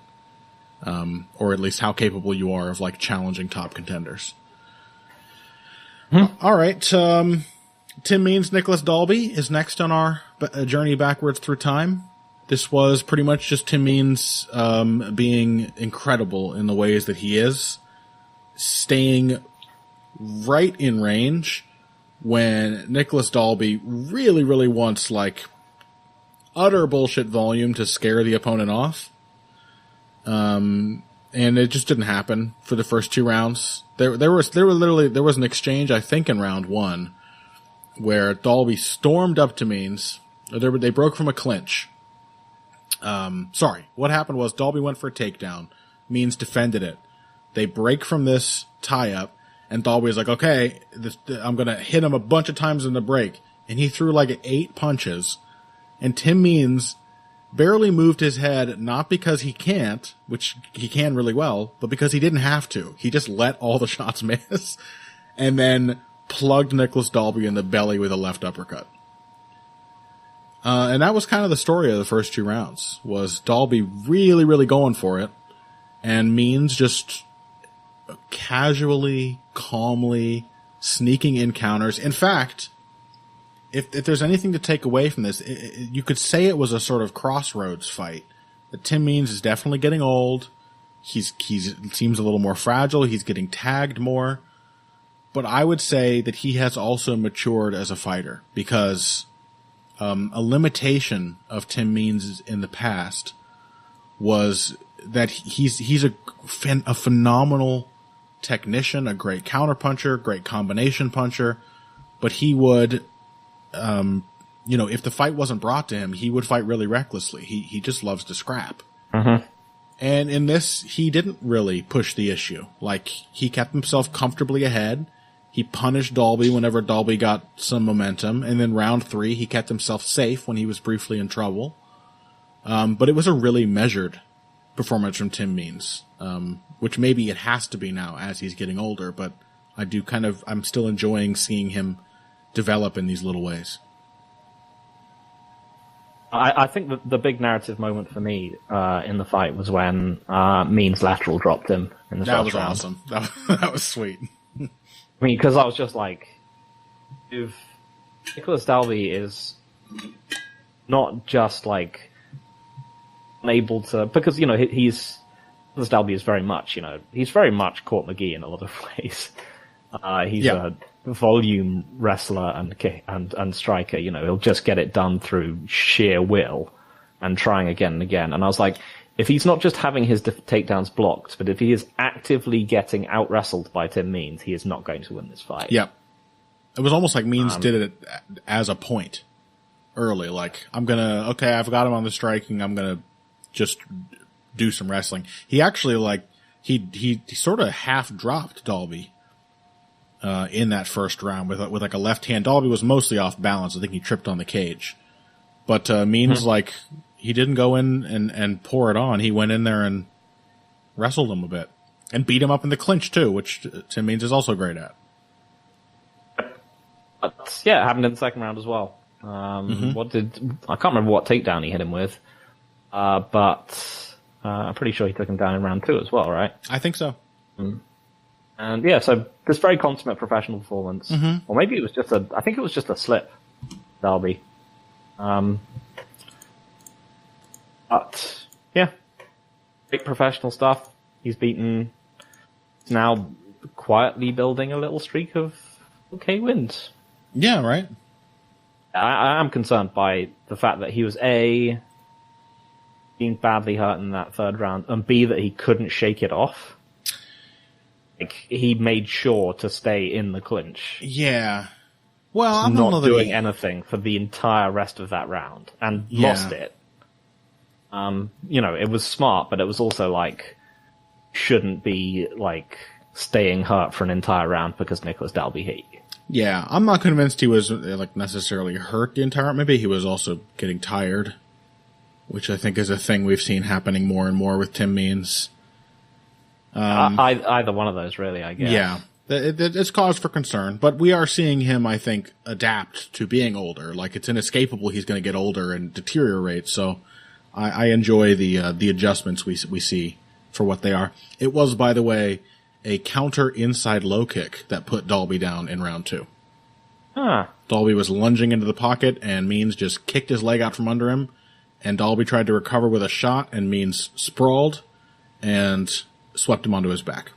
Or at least how capable you are of challenging top contenders. All right. Tim Means, Nicholas Dalby is next on our journey backwards through time. This was pretty much just Tim Means, being incredible in the ways that he is, staying right in range when Nicholas Dalby really, really wants utter bullshit volume to scare the opponent off. And it just didn't happen for the first 2 rounds. There was an exchange, I think, in round 1 where Dalby stormed up to Means. They broke from a clinch. What happened was Dalby went for a takedown. Means defended it. They break from this tie-up, and Dalby's like, okay, I'm gonna hit him a bunch of times in the break. And he threw 8 punches, and Tim Means barely moved his head, not because he can't, which he can really well, but because he didn't have to. He just let all the shots miss, and then plugged Nicholas Dalby in the belly with a left uppercut. And that was kind of the story of the first 2 rounds, was Dalby really, really going for it, and Means just casually, calmly, sneaking in counters. In fact, if there's anything to take away from this, you could say it was a sort of crossroads fight. That Tim Means is definitely getting old. He seems a little more fragile. He's getting tagged more. But I would say that he has also matured as a fighter, because a limitation of Tim Means in the past was that he's a phenomenal technician, a great counterpuncher, great combination puncher, but he would, if the fight wasn't brought to him, he would fight really recklessly. He just loves to scrap. Mm-hmm. And in this, he didn't really push the issue. He kept himself comfortably ahead. He punished Dalby whenever Dalby got some momentum, and then round 3, he kept himself safe when he was briefly in trouble. But it was a really measured performance from Tim Means, which maybe it has to be now as he's getting older, but I'm still enjoying seeing him develop in these little ways. I think the big narrative moment for me in the fight was when Means lateral dropped him in the first round. Awesome. That was sweet. Because I was just if Nicholas Dalby is not just unable to, because Nicholas Dalby is very much he's very much Court McGee in a lot of ways. He's a volume wrestler and striker. He'll just get it done through sheer will and trying again and again. And I was like, if he's not just having his takedowns blocked, but if he is actively getting out-wrestled by Tim Means, he is not going to win this fight. Yeah. It was almost like Means did it as a point early. I've got him on the striking, I'm going to just do some wrestling. He actually, he sort of half-dropped Dalby in that first round with a left hand. Dalby was mostly off balance. I think he tripped on the cage. But Means, he didn't go in and pour it on. He went in there and wrestled him a bit. And beat him up in the clinch, too, which Tim Means is also great at. But yeah, it happened in the second round as well. I can't remember what takedown he hit him with, but I'm pretty sure he took him down in round 2 as well, right? I think so. And yeah, so this very consummate professional performance, or maybe it was just I think it was just a slip, Dalby. But yeah, great professional stuff. He's now quietly building a little streak of okay wins. Yeah, right. I am concerned by the fact that he was A, being badly hurt in that third round, and B, that he couldn't shake it off. Like, he made sure to stay in the clinch. Yeah. Well, I'm not doing anything for the entire rest of that round, and lost it. It was smart, but it was also like, shouldn't be like staying hurt for an entire round because Nicholas Dalby hit you. Yeah, I'm not convinced he was like necessarily hurt the entire. Maybe he was also getting tired, which I think is a thing we've seen happening more and more with Tim Means. Either one of those, really, I guess. Yeah, it's cause for concern, but we are seeing him, I think, adapt to being older. Like, it's inescapable he's going to get older and deteriorate. So, I enjoy the adjustments we see for what they are. It was, by the way, a counter inside low kick that put Dalby down in round 2. Dalby was lunging into the pocket, and Means just kicked his leg out from under him, and Dalby tried to recover with a shot, and Means sprawled and swept him onto his back.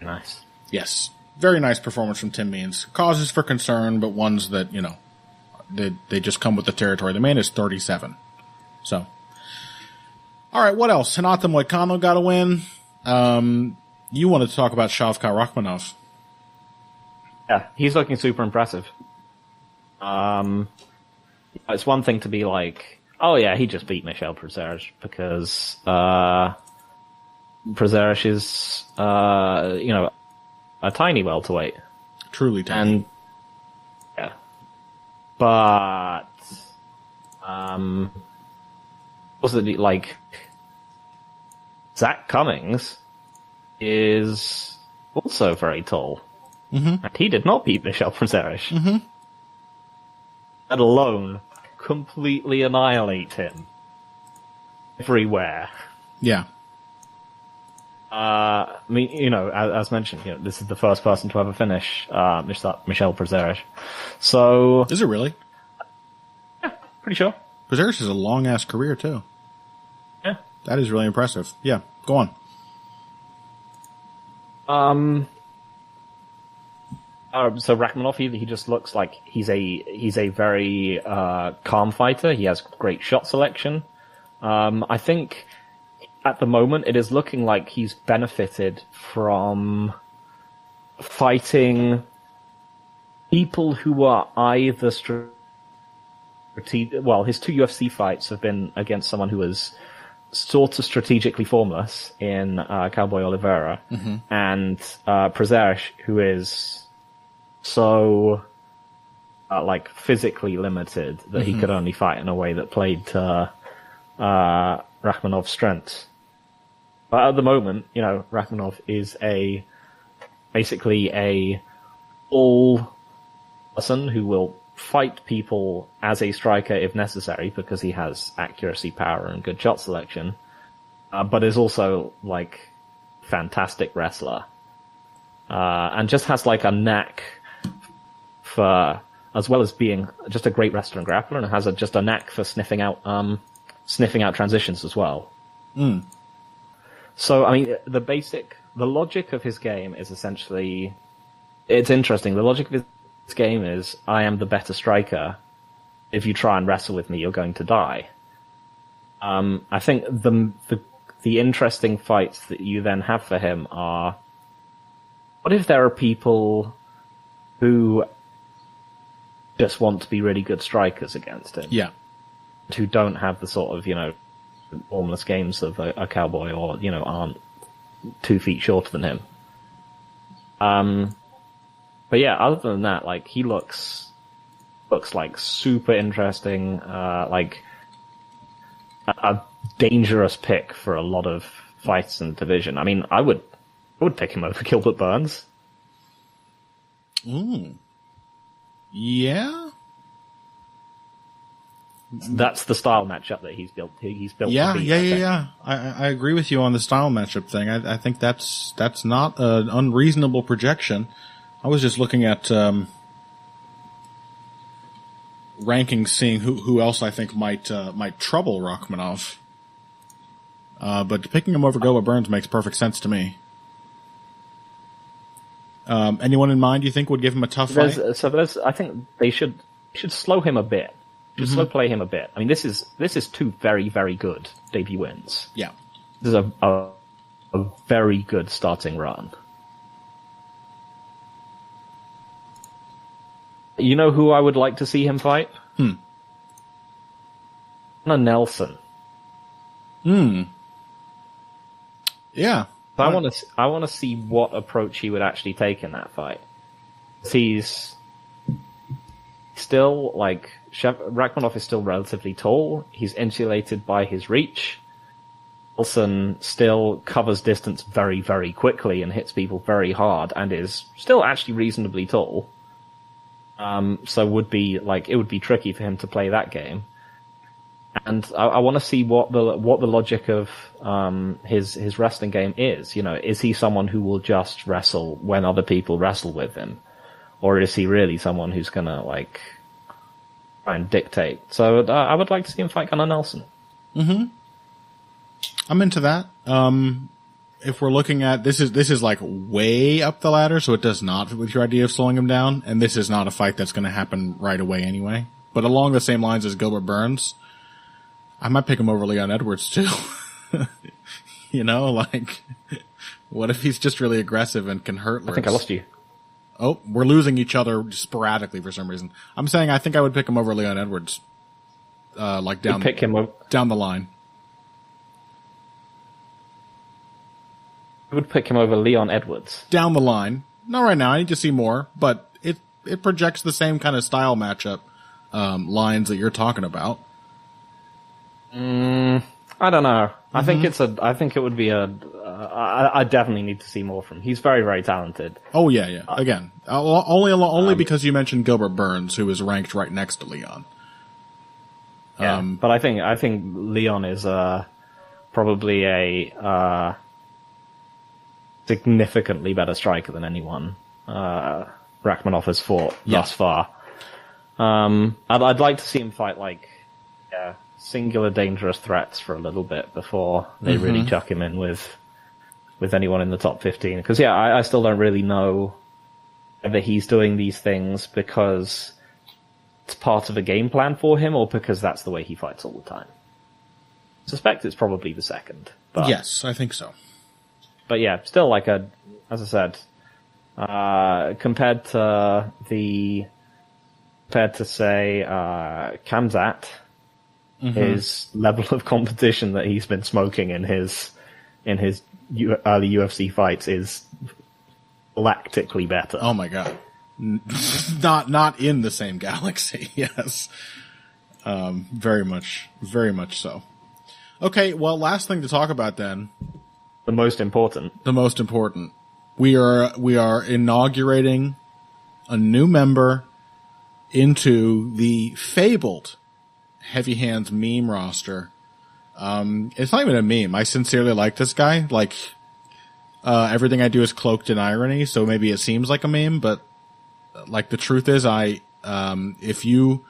Nice. Yes. Very nice performance from Tim Means. Causes for concern, but ones that, they just come with the territory. The man is 37. So. Alright, what else? Hinata Moicano got a win. You wanted to talk about Shavkat Rakhmonov. Yeah, he's looking super impressive. It's one thing to be like, oh yeah, he just beat Michel Prazeres because, Prazeres is, a tiny welterweight. Truly tiny. And, yeah. But, also, like, Zach Cummings is also very tall. And he did not beat Michel Prazeres. Let alone completely annihilate him everywhere. Yeah. I mean, as mentioned, this is the first person to ever finish Michel Prazeres. So, is it really? Yeah, pretty sure. Prazeres has a long-ass career, too. Yeah. That is really impressive. Yeah, go on. So Rakhmonov, he just looks like he's a very calm fighter. He has great shot selection. I think at the moment it is looking like he's benefited from fighting people who are either well, his 2 UFC fights have been against someone who is sort of strategically formless in Cowboy Oliveira, and Prazeres, who is so physically limited that he could only fight in a way that played to Rakhmonov's strengths. But at the moment, Rakhmonov is basically a all person who will fight people as a striker if necessary because he has accuracy, power, and good shot selection, but is also fantastic wrestler, and just has a knack for, as well as being just a great wrestler and grappler, and has just a knack for sniffing out transitions as well. So, I mean, the logic of his game is essentially, it's interesting. The logic of his game is, I am the better striker. If you try and wrestle with me, you're going to die. I think the interesting fights that you then have for him are, what if there are people who just want to be really good strikers against him? Yeah. Who don't have the sort of, formless games of a cowboy, or, aren't 2 feet shorter than him. But yeah, other than that, he looks like super interesting, a dangerous pick for a lot of fights in the division. I mean, I would pick him over Gilbert Burns. Ooh. Yeah? That's the style matchup that he's built. He's built. Yeah, to beat, yeah. I agree with you on the style matchup thing. I think that's not an unreasonable projection. I was just looking at rankings, seeing who else I think might trouble Rachmanov. But picking him over Gilbert Burns makes perfect sense to me. Anyone in mind you think would give him a tough fight? I think they should slow him a bit. Just slow play him a bit. I mean, this is two very, very good debut wins. Yeah. This is a very good starting run. You know who I would like to see him fight? Nelson. Yeah. I want to see what approach he would actually take in that fight. He's still Rachmanov is still relatively tall. He's insulated by his reach. Nelson still covers distance very, very quickly and hits people very hard, and is still actually reasonably tall. So it would be tricky for him to play that game. And I want to see what the logic of his wrestling game is. You know, is he someone who will just wrestle when other people wrestle with him, or is he really someone who's gonna try and dictate? So I would like to see him fight Gunnar Nelson. I'm into that. If we're looking at this is like way up the ladder, so it does not fit with your idea of slowing him down. And this is not a fight that's going to happen right away anyway. But along the same lines as Gilbert Burns, I might pick him over Leon Edwards too. You know, what if he's just really aggressive and can hurt? I think I lost you. Oh, we're losing each other sporadically for some reason. I'm saying I think I would pick him over Leon Edwards. Down the line. I would pick him over Leon Edwards. Down the line. Not right now. I need to see more, but it projects the same kind of style matchup lines that you're talking about. I don't know. I think it would be I definitely need to see more from him. He's very, very talented. Oh yeah. Again, only because you mentioned Gilbert Burns, who is ranked right next to Leon. Yeah, but I think Leon is probably a significantly better striker than anyone Rachmanov has fought thus far. I'd like to see him fight singular dangerous threats for a little bit before they really chuck him in with anyone in the top 15. Because I still don't really know whether he's doing these things because it's part of a game plan for him or because that's the way he fights all the time. I suspect it's probably the second. But, yes, I think so. But yeah, still as I said, compared to say Khamzat, his level of competition that he's been smoking in his early UFC fights is galactically better. Oh my god. Not in the same galaxy, yes. Very much so. Okay, well, last thing to talk about then. The most important. We are inaugurating a new member into the fabled Heavy Hands meme roster. It's not even a meme. I sincerely like this guy. Everything I do is cloaked in irony, so maybe it seems like a meme, but the truth is if you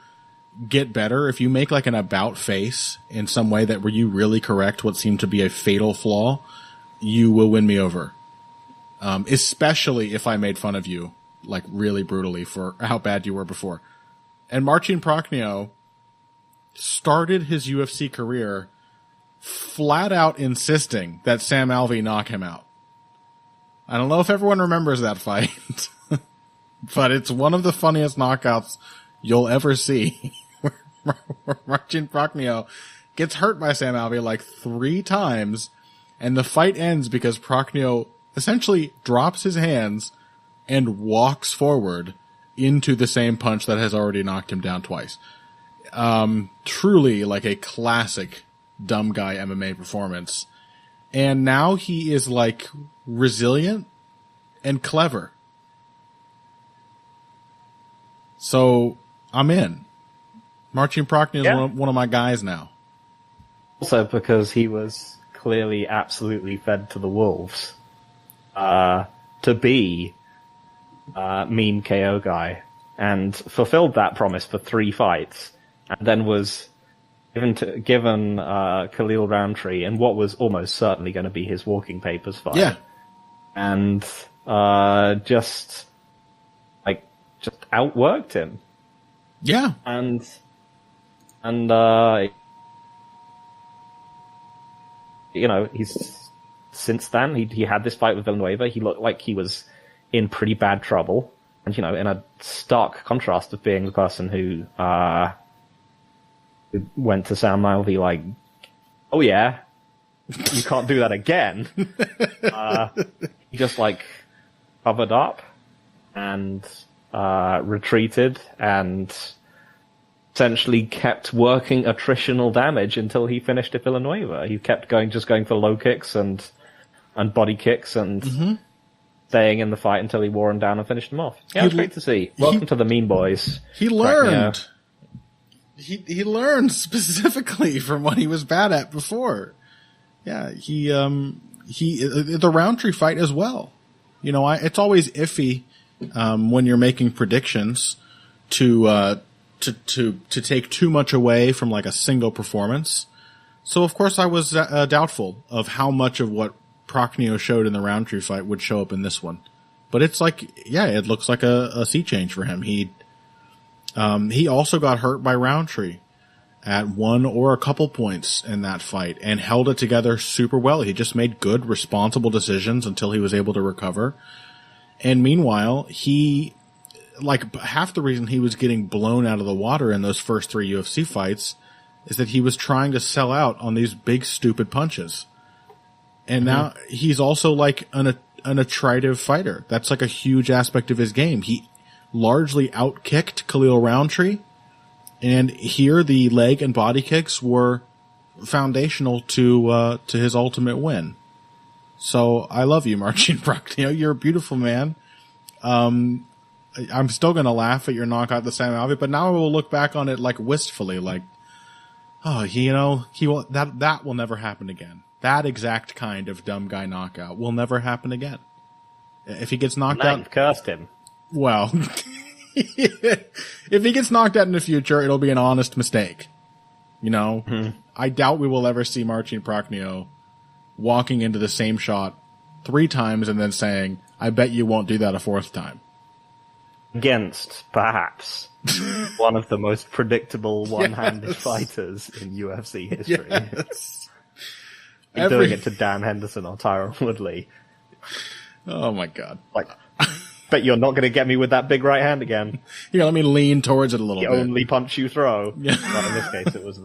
get better, if you make an about face in some way where you really correct what seemed to be a fatal flaw, you will win me over. Especially if I made fun of you, really brutally for how bad you were before. And Marcin Prachnio started his UFC career flat out insisting that Sam Alvey knock him out. I don't know if everyone remembers that fight, but it's one of the funniest knockouts you'll ever see. where Marcin Prachnio gets hurt by Sam Alvey 3 times, and the fight ends because Prachnio essentially drops his hands and walks forward into the same punch that has already knocked him down twice. Truly a classic dumb guy MMA performance. And now he is resilient and clever. So I'm in. Marcin Prochny is one of my guys now. Also because he was clearly absolutely fed to the wolves to be mean KO guy, and fulfilled that promise for 3 fights, and then was given Khalil Roundtree in what was almost certainly going to be his walking papers fight. Yeah. And just outworked him. Yeah. And he's since then he had this fight with Villanueva. He looked like he was in pretty bad trouble, and in a stark contrast of being the person who went to Sam Alvey like, oh yeah, you can't do that again. He just covered up and retreated and essentially kept working attritional damage until he finished at Villanueva. He kept going for low kicks and body kicks and staying in the fight until he wore him down and finished him off. Yeah, it's great to see. Welcome to the Mean Boys. He learned. He learned specifically from what he was bad at before. Yeah, he the Roundtree fight as well. It's always iffy when you're making predictions to take too much away from a single performance. So of course I was doubtful of how much of what Prochny showed in the Roundtree fight would show up in this one. But it's it looks like a sea change for him. He also got hurt by Roundtree at one or a couple points in that fight and held it together super well. He just made good, responsible decisions until he was able to recover. And meanwhile, he, half the reason he was getting blown out of the water in those first 3 UFC fights is that he was trying to sell out on these big, stupid punches. And now he's also an attritive fighter. That's a huge aspect of his game. He largely outkicked Khalil Roundtree, and here the leg and body kicks were foundational to his ultimate win. So I love you, Marcin Prochny. You're a beautiful man. I'm still gonna laugh at your knockout the Sam Alvey, but now I will look back on it wistfully, that will never happen again. That exact kind of dumb guy knockout will never happen again. If he gets knocked out, you've cursed him. Well, if he gets knocked out in the future, it'll be an honest mistake. I doubt we will ever see Marcin Prochny walking into the same shot 3 times and then saying, I bet you won't do that a 4th time. Against, perhaps, one of the most predictable one-handed fighters in UFC history. Yes. Doing it to Dan Henderson or Tyron Woodley. Oh my god. Bet you're not going to get me with that big right hand again. Here, let me lean towards it a little bit. The only punch you throw. Yeah. Well, in this case, it was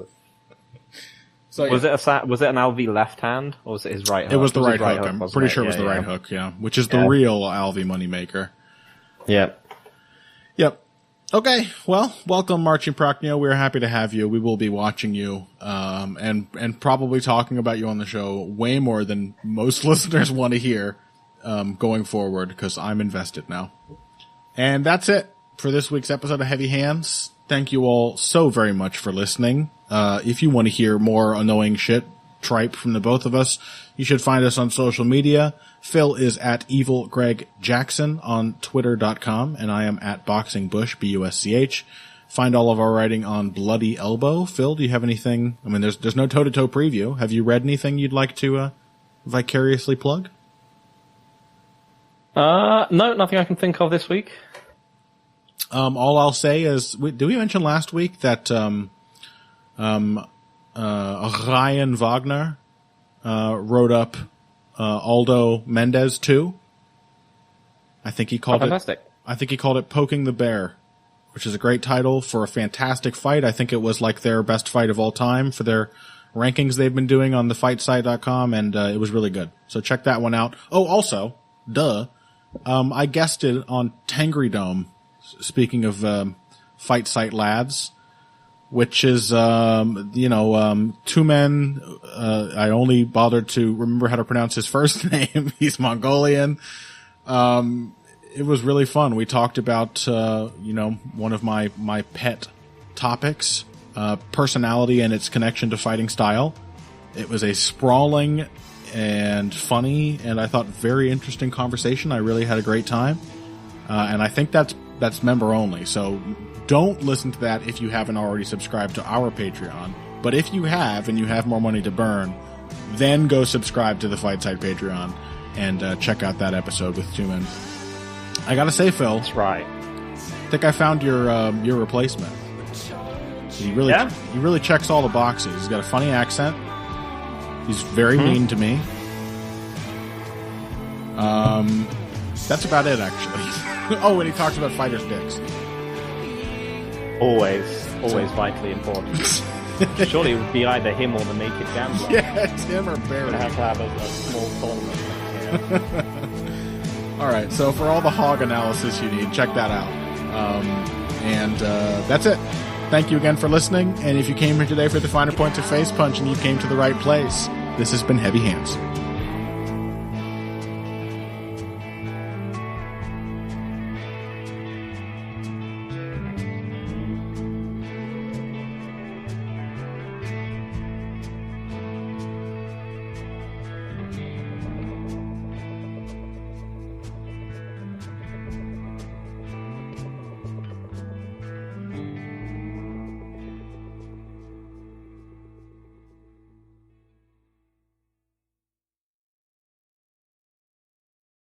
So, was it an Alvey left hand, or was it his right hook? It was the right hook. I'm pretty sure it was the right hook, yeah. Which is the real Alvey moneymaker. Yep. Okay, well, welcome, Marcin Prochny. We're happy to have you. We will be watching you, and probably talking about you on the show way more than most listeners want to hear, going forward, because I'm invested now. And that's it for this week's episode of Heavy Hands. Thank you all so very much for listening. If you want to hear more annoying shit, tripe from the both of us, you should find us on social media. Phil is at Evil Greg Jackson on Twitter.com, and I am at Boxing Bush, B-U-S-C-H. Find all of our writing on Bloody Elbow. Phil, do you have anything? I mean, there's no toe-to-toe preview. Have you read anything you'd like to vicariously plug? No, nothing I can think of this week. All I'll say is, did we mention last week that Ryan Wagner wrote up Aldo Mendez 2? I think he called it Poking the Bear, which is a great title for a fantastic fight. I think it was their best fight of all time for their rankings they've been doing on thefightsite.com, and it was really good. So check that one out. Oh, also, I guested on Tangri Dome, speaking of fight site lads, which is, 2 men. I only bothered to remember how to pronounce his first name. He's Mongolian. it was really fun. We talked about, one of my pet topics, personality and its connection to fighting style. It was a sprawling and funny and I thought very interesting conversation. I really had a great time. And I think that's member only. So don't listen to that if you haven't already subscribed to our Patreon. But if you have and you have more money to burn, then go subscribe to the Fight Side Patreon and check out that episode with Two Men. I gotta say, Phil. That's right. I think I found your replacement. He really checks all the boxes. He's got a funny accent. He's very mean to me. That's about it, actually. Oh, and he talks about fighters' dicks. Always vitally important. Surely it would be either him or the naked gambler. Yeah, it's him or Barry. We'd have to have a small tournament. All right, so for all the hog analysis you need, check that out. And that's it. Thank you again for listening. And if you came here today for the finer points of Face Punch, and you came to the right place, this has been Heavy Hands.